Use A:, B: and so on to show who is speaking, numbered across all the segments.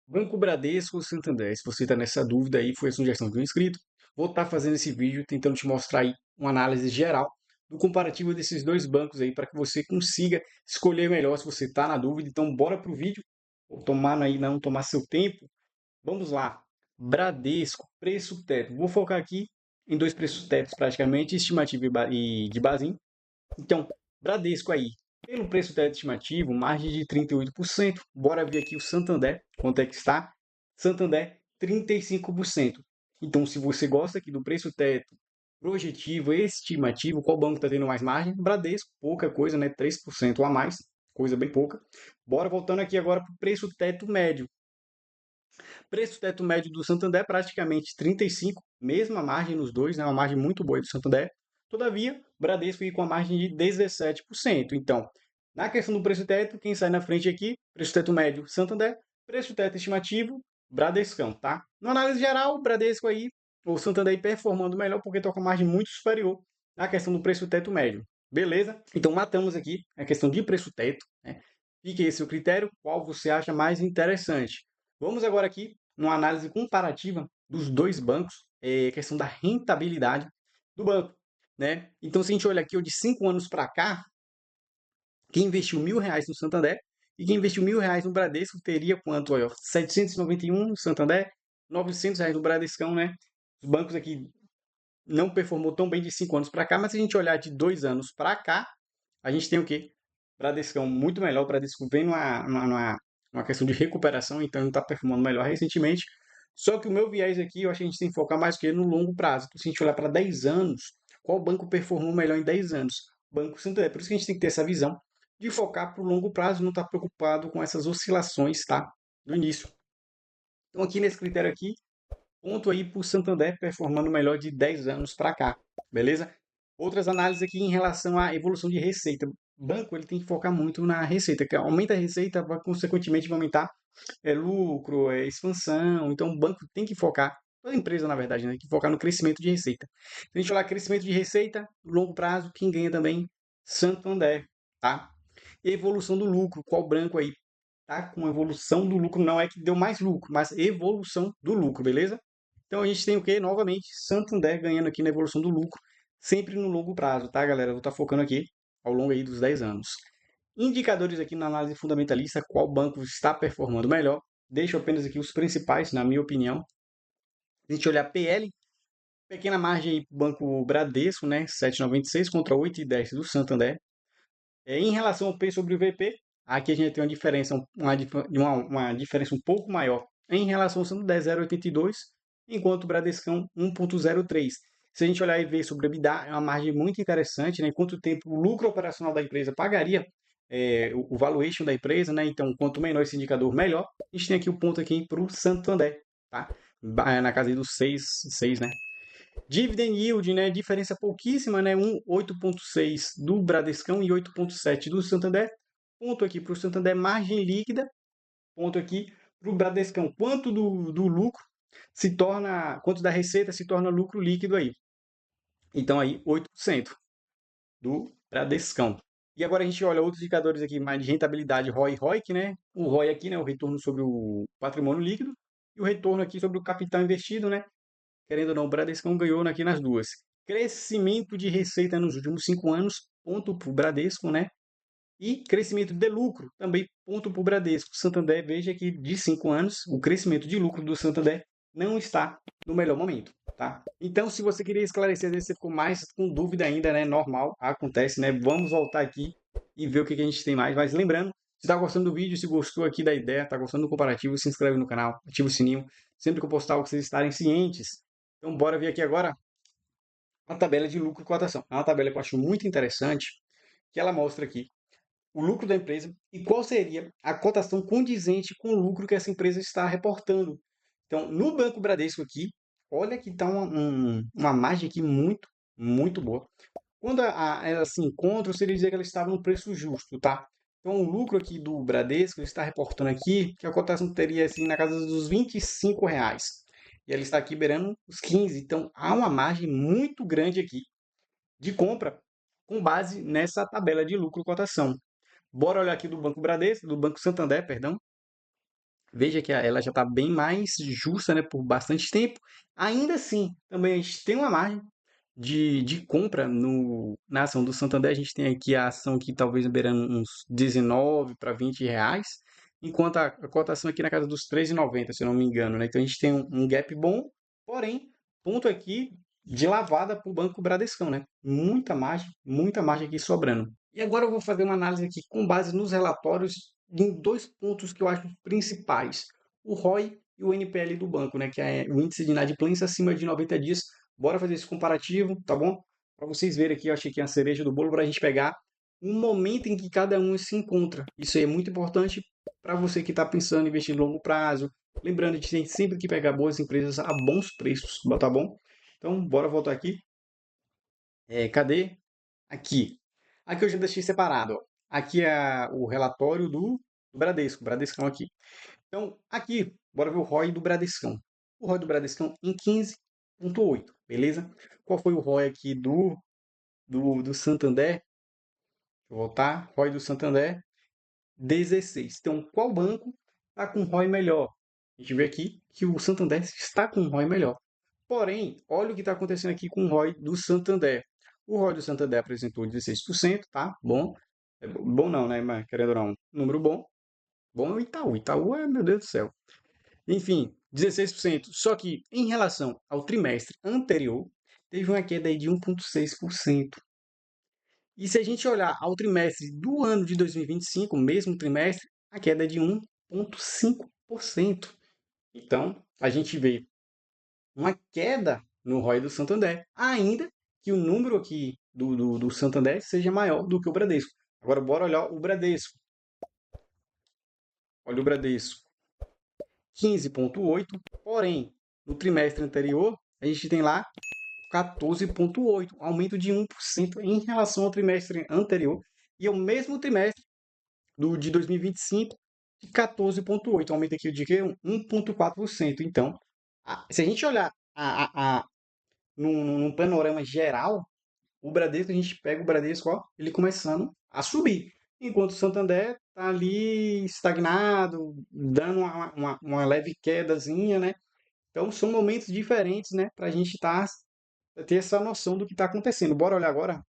A: Banco Bradesco ou Santander? Se você está nessa dúvida aí, foi a sugestão de um inscrito. Vou estar fazendo esse vídeo tentando te mostrar aí uma análise geral do comparativo desses dois bancos aí para que você consiga escolher melhor se você está na dúvida. Então, bora pro vídeo. Vou tomar aí não tomar seu tempo. Vamos lá. Bradesco, preço teto. Vou focar aqui em dois preços tetos praticamente, estimativa e de Basel. Então, Bradesco aí, pelo preço teto estimativo, margem de 38%. Bora ver aqui o Santander, quanto é que está? Santander, 35%. Então, se você gosta aqui do preço teto projetivo, estimativo, qual banco está tendo mais margem? Bradesco, pouca coisa, né? 3% a mais, coisa bem pouca. Bora voltando aqui agora para o preço teto médio. Preço teto médio do Santander praticamente 35, mesma margem nos dois, né? Uma margem muito boa do Santander. Todavia, Bradesco fica com a margem de 17%. Então, na questão do preço teto, quem sai na frente aqui, preço teto médio, Santander, preço teto estimativo, Bradescão, tá? Na análise geral, o Bradesco aí, o Santander aí performando melhor porque está com a margem muito superior na questão do preço teto médio. Beleza? Então, matamos aqui a questão de preço teto, né? Fique esse o critério, qual você acha mais interessante. Vamos agora aqui numa análise comparativa dos dois bancos, questão da rentabilidade do banco, né? Então, se a gente olhar aqui de 5 anos para cá, quem investiu R$ 1.000 no Santander e quem investiu R$ 1.000 no Bradesco teria quanto? Olha, 791 no Santander, R$ 900 no Bradescão, né? Os bancos aqui não performou tão bem de 5 anos para cá, mas se a gente olhar de 2 anos para cá, a gente tem o quê? Bradescão muito melhor. O Bradesco vem numa questão de recuperação, então ele está performando melhor recentemente. Só que o meu viés aqui, eu acho que a gente tem que focar mais que no longo prazo. Então, se a gente olhar para 10 anos, qual banco performou melhor em 10 anos? Banco Santander. Por isso que a gente tem que ter essa visão de focar para o longo prazo, não estar preocupado com essas oscilações, tá? Do início. Então, aqui nesse critério aqui, ponto aí para o Santander performando melhor de 10 anos para cá, beleza? Outras análises aqui em relação à evolução de receita. O banco ele tem que focar muito na receita, que aumenta a receita, vai, consequentemente vai aumentar lucro, expansão. Então o banco tem que focar, toda empresa na verdade, né, tem que focar no crescimento de receita. Se a gente falar crescimento de receita, longo prazo, quem ganha também? Santander, tá? Evolução do lucro, qual branco aí? Tá com evolução do lucro, não é que deu mais lucro, mas evolução do lucro, beleza? Então a gente tem o que? Novamente, Santander ganhando aqui na evolução do lucro, sempre no longo prazo, tá, galera? Eu vou estar focando aqui ao longo aí dos 10 anos. Indicadores aqui na análise fundamentalista, qual banco está performando melhor. Deixo apenas aqui os principais, na minha opinião. A gente olhar PL, pequena margem aí para o Banco Bradesco, né? 7,96 contra 8,10 do Santander. Em relação ao P sobre o VP, aqui a gente tem uma diferença, uma diferença um pouco maior em relação ao Santander 0,82, enquanto o Bradescão 1,03. Se a gente olhar e ver sobre a EBITDA, é uma margem muito interessante, né? Quanto tempo o lucro operacional da empresa pagaria o valuation da empresa, né? Então, quanto menor esse indicador, melhor. A gente tem aqui o ponto aqui para o Santander, tá? Na casa aí dos 6, né? Dividend yield, né? Diferença pouquíssima, né? 8,6 do Bradescão e 8,7 do Santander. Ponto aqui para o Santander, margem líquida. Ponto aqui para o Bradescão. Quanto do lucro se torna, quanto da receita se torna lucro líquido aí? Então aí 8% do Bradescão. E agora a gente olha outros indicadores aqui mais de rentabilidade, ROI e ROIC, né? O ROI aqui, né, o retorno sobre o patrimônio líquido e o retorno aqui sobre o capital investido, né? Querendo ou não, o Bradescão ganhou aqui nas duas. Crescimento de receita nos últimos 5 anos, ponto para o Bradesco, né? E crescimento de lucro, também ponto para o Bradesco. Santander, veja que de 5 anos, o crescimento de lucro do Santander não está no melhor momento, tá? Então, se você queria esclarecer, às vezes você ficou mais com dúvida ainda, né? Normal, acontece, né? Vamos voltar aqui e ver o que a gente tem mais. Mas lembrando, se está gostando do vídeo, se gostou aqui da ideia, está gostando do comparativo, se inscreve no canal, ativa o sininho, sempre que eu postar, vocês estarem cientes. Então, bora ver aqui agora a tabela de lucro e cotação. É uma tabela que eu acho muito interessante, que ela mostra aqui o lucro da empresa e qual seria a cotação condizente com o lucro que essa empresa está reportando. Então, no Banco Bradesco aqui, olha que está uma margem aqui muito, muito boa. Quando ela se encontra, seria dizer que ela estava no preço justo, tá? Então, o lucro aqui do Bradesco, ele está reportando aqui que a cotação teria assim na casa dos R$ 25. E ela está aqui beirando os 15. Então, há uma margem muito grande aqui de compra com base nessa tabela de lucro e cotação. Bora olhar aqui do Banco Bradesco, do Banco Santander, perdão. Veja que ela já está bem mais justa, né, por bastante tempo. Ainda assim, também a gente tem uma margem de compra na ação do Santander. A gente tem aqui a ação que talvez beirando uns 19 para R$ 20, enquanto a cotação aqui na casa dos 13,90, se eu não me engano, né? Então a gente tem um gap bom, porém, ponto aqui de lavada para o Banco Bradescão, né? Muita margem aqui sobrando. E agora eu vou fazer uma análise aqui com base nos relatórios em dois pontos que eu acho principais: o ROI e o NPL do banco, né? Que é o índice de inadimplência acima de 90 dias. Bora fazer esse comparativo, tá bom? Para vocês verem aqui, eu achei que é a cereja do bolo para a gente pegar um momento em que cada um se encontra. Isso aí é muito importante para você que está pensando em investir em longo prazo. Lembrando, a gente tem sempre que pegar boas empresas a bons preços, tá bom? Então, bora voltar aqui. Cadê? Aqui. Aqui eu já deixei separado, ó. Aqui é o relatório do Bradesco, Bradescão aqui. Então, aqui, bora ver o ROI do Bradescão. O ROI do Bradescão em 15,8, beleza? Qual foi o ROI aqui do Santander? Vou voltar. ROI do Santander, 16. Então, qual banco está com ROI melhor? A gente vê aqui que o Santander está com ROI melhor. Porém, olha o que está acontecendo aqui com o ROI do Santander. O ROI do Santander apresentou 16%, tá? Bom. Bom não, né? Mas querendo ou não, número bom. Bom é o Itaú. Itaú é, meu Deus do céu. Enfim, 16%. Só que em relação ao trimestre anterior, teve uma queda aí de 1,6%. E se a gente olhar ao trimestre do ano de 2025, mesmo trimestre, a queda é de 1,5%. Então, a gente vê uma queda no ROI do Santander, ainda que o número aqui do Santander seja maior do que o Bradesco. Agora, bora olhar o Bradesco. Olha o Bradesco, 15,8, porém, no trimestre anterior, a gente tem lá 14,8, aumento de 1% em relação ao trimestre anterior, e ao mesmo trimestre de 2025, de 14,8, aumento aqui de quê? 1,4%. Então, se a gente olhar num panorama geral, o Bradesco, a gente pega o Bradesco, ó, ele começando a subir. Enquanto o Santander está ali estagnado, dando uma leve quedazinha, né? Então são momentos diferentes, né? Para a gente ter essa noção do que está acontecendo. Bora olhar agora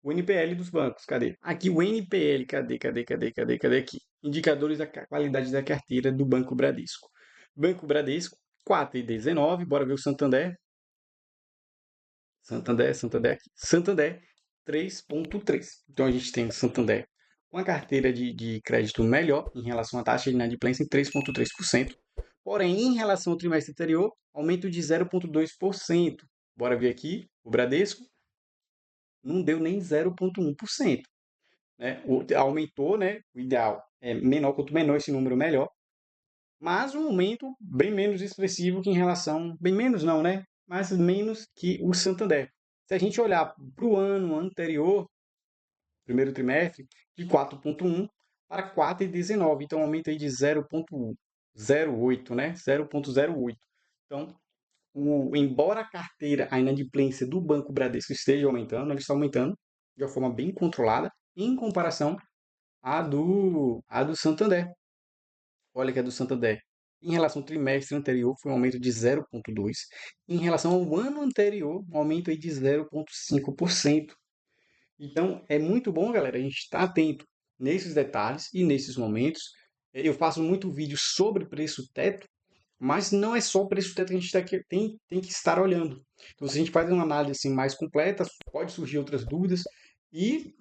A: o NPL dos bancos. Cadê? Aqui o NPL, cadê aqui? Indicadores da qualidade da carteira do Banco Bradesco. Banco Bradesco, 4,19. Bora ver o Santander. Santander aqui. Santander, 3,3. Então a gente tem Santander com a carteira de crédito melhor em relação à taxa de inadimplência em 3,3%. Porém, em relação ao trimestre anterior, aumento de 0,2%. Bora ver aqui, o Bradesco não deu nem 0,1%. Né? Aumentou, né? O ideal é menor, quanto menor esse número, melhor. Mas um aumento bem menos expressivo que em relação. Bem menos não, né? Mas menos que o Santander. Se a gente olhar para o ano anterior, primeiro trimestre, de 4,1 para 4,19. Então, um aumento aí de 0,08, né? 0,08. Então, embora a carteira, a inadimplência do Banco Bradesco esteja aumentando, ela está aumentando de uma forma bem controlada em comparação à do Santander. Olha que a do Santander, em relação ao trimestre anterior, foi um aumento de 0,2. Em relação ao ano anterior, um aumento aí de 0,5%. Então, é muito bom, galera, a gente estar atento nesses detalhes e nesses momentos. Eu faço muito vídeo sobre preço teto, mas não é só o preço teto que a gente tem que estar olhando. Então, se a gente faz uma análise assim, mais completa, pode surgir outras dúvidas. E,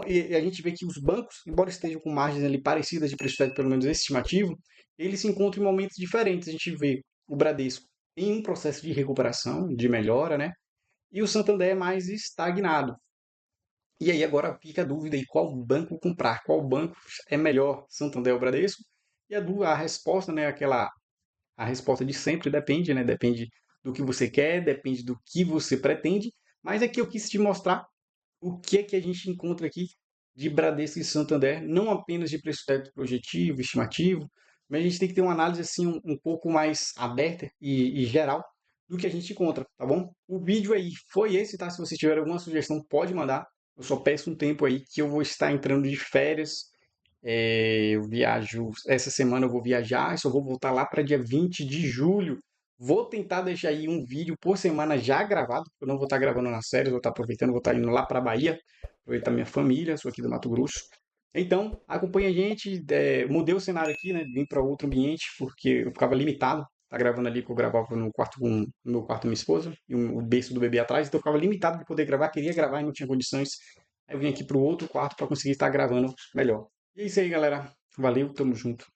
A: e a gente vê que os bancos, embora estejam com margens ali parecidas de preço teto, pelo menos estimativo, eles se encontram em momentos diferentes. A gente vê o Bradesco em um processo de recuperação, de melhora, né? E o Santander é mais estagnado. E aí agora fica a dúvida aí qual banco comprar, qual banco é melhor, Santander ou Bradesco? E a resposta, né, a resposta de sempre depende, né? Depende do que você quer, depende do que você pretende. Mas aqui eu quis te mostrar o que é que a gente encontra aqui de Bradesco e Santander, não apenas de preço teto projetivo, estimativo, mas a gente tem que ter uma análise assim um pouco mais aberta e geral do que a gente encontra, tá bom? O vídeo aí foi esse, tá? Se você tiver alguma sugestão, pode mandar. Eu só peço um tempo aí que eu vou estar entrando de férias Eu viajo, essa semana eu vou viajar, só vou voltar lá para dia 20 de julho. Vou tentar deixar aí um vídeo por semana já gravado, porque eu não vou estar gravando nas férias, vou estar aproveitando, vou estar indo lá para Bahia, aproveitar minha família, sou aqui do Mato Grosso. Então, acompanha a gente. Mudei o cenário aqui, né? Vim para outro ambiente, porque eu ficava limitado. Tá gravando ali que eu gravava no quarto no meu quarto com minha esposa, e o berço do bebê atrás, então eu ficava limitado de poder gravar, queria gravar e não tinha condições. Aí eu vim aqui para o outro quarto para conseguir estar gravando melhor. E é isso aí, galera. Valeu, tamo junto.